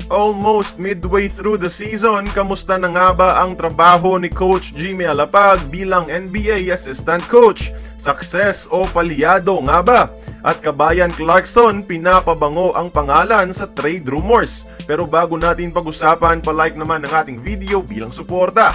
Almost midway through the season, kamusta na nga ba ang trabaho ni Coach Jimmy Alapag bilang NBA Assistant Coach? Success o palyado nga ba? At Kabayan Clarkson, pinapabango ang pangalan sa trade rumors. Pero bago natin pag-usapan, palike naman ang ating video bilang suporta.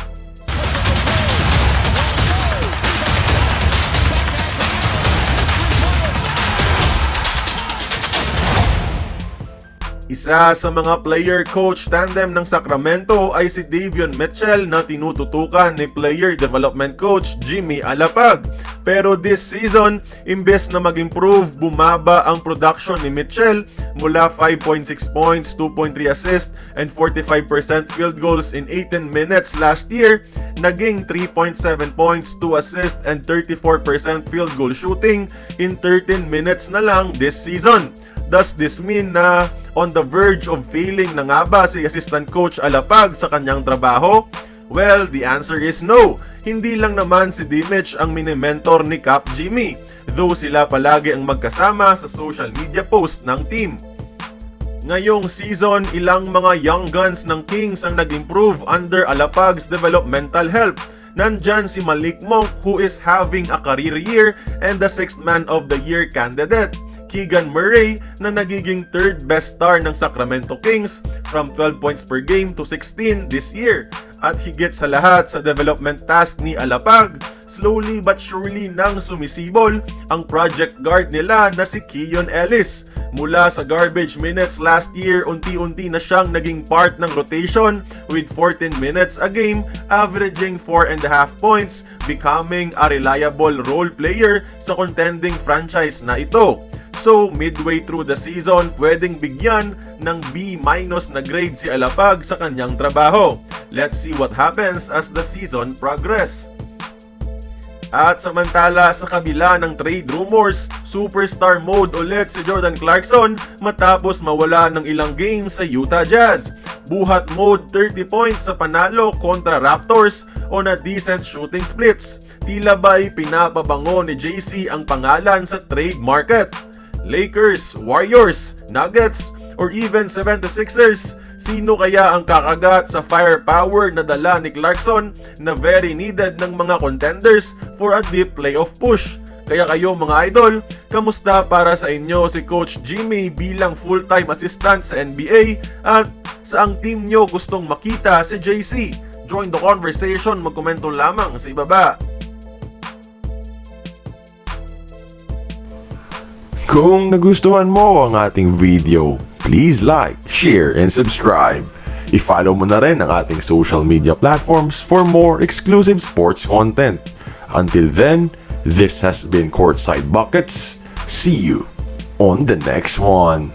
Isa sa mga player-coach tandem ng Sacramento ay si Davion Mitchell na tinututukan ni player development coach Jimmy Alapag. Pero this season, imbes na mag-improve, bumaba ang production ni Mitchell mula 5.6 points, 2.3 assists, and 45% field goals in 18 minutes last year, naging 3.7 points, 2 assists, and 34% field goal shooting in 13 minutes na lang this season. Does this mean na on the verge of failing na nga ba si Assistant Coach Alapag sa kanyang trabaho? Well, the answer is no. Hindi lang naman si Dimich ang mini-mentor ni Cap Jimmy, though sila palagi ang magkasama sa social media post ng team. Ngayong season, ilang mga young guns ng Kings ang nag-improve under Alapag's developmental help. Nandyan si Malik Monk who is having a career year and the 6th man of the year candidate. Keegan Murray na nagiging third best star ng Sacramento Kings from 12 points per game to 16 this year. At higit sa lahat sa development task ni Alapag, slowly but surely nang sumisibol ang project guard nila na si Keon Ellis. Mula sa garbage minutes last year, unti-unti na siyang naging part ng rotation with 14 minutes a game, averaging 4.5 points, becoming a reliable role player sa contending franchise na ito. So, midway through the season, pwedeng bigyan ng B- na grade si Alapag sa kanyang trabaho. Let's see what happens as the season progress. At samantala sa kabila ng trade rumors, superstar mode ulit si Jordan Clarkson matapos mawala ng ilang games sa Utah Jazz. Buhat mode 30 points sa panalo kontra Raptors on a decent shooting splits. Tila ba'y pinapabango ni JC ang pangalan sa trade market? Lakers, Warriors, Nuggets, or even 76ers, sino kaya ang kakagat sa firepower na dala ni Clarkson na very needed ng mga contenders for a deep playoff push? Kaya kayo mga idol, kamusta para sa inyo si Coach Jimmy bilang full-time assistant sa NBA at saang team nyo gustong makita si JC? Join the conversation, magkomento lamang sa ibaba. Kung nagustuhan mo ang ating video, please like, share, and subscribe. I-follow mo na rin ang ating social media platforms for more exclusive sports content. Until then, this has been Courtside Buckets. See you on the next one.